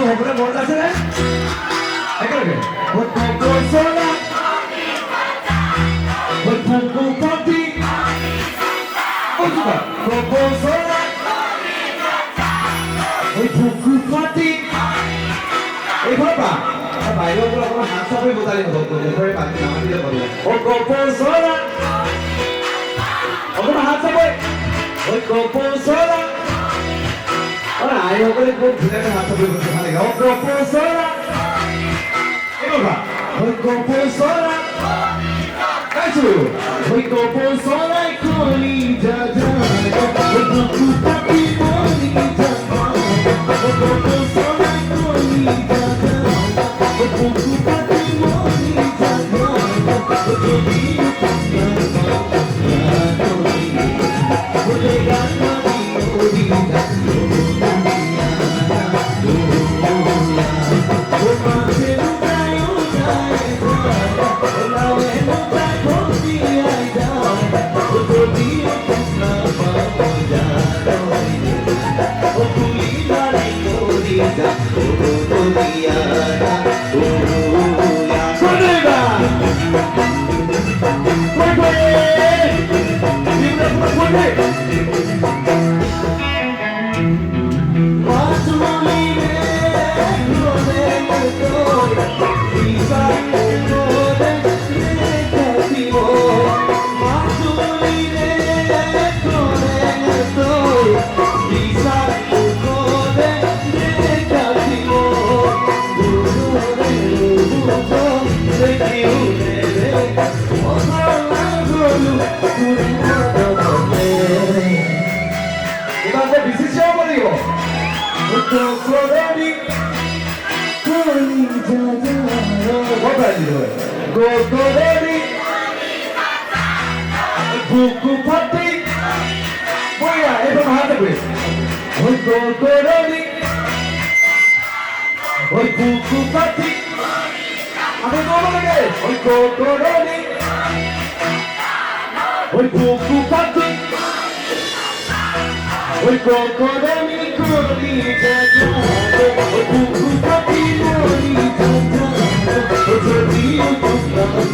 সকলে মনত আছে নে একেলগে Kopou Sorai Kopou Pati Kopou Sorai Kopou Pati এইভাবে পা বাইরেও পুরো কোনো হাত সাপে বোতালি হতো এভাবে পাতি নামা দিলে বলবো Kopou Sorai ওগুলো হাত সাপে Kopou Sorai ওরা আই ওগুলো খুব ধীরে হাত সাপে বলতে ভালো লাগে Kopou Sorai এইভাবে Kopou Sorai কাইছো Kopou Sorai কলি যা যা Kopou Pati কলি যা যা Kopou Sorai কলি যা যা Kopou Pati কলি যা যা Kopou Pati Boya itu mahal gue Kopou Pati apa ngomong lagi Kopou Pati Kopou koli jaja Kopou Pati koli jaja jadi untuk nama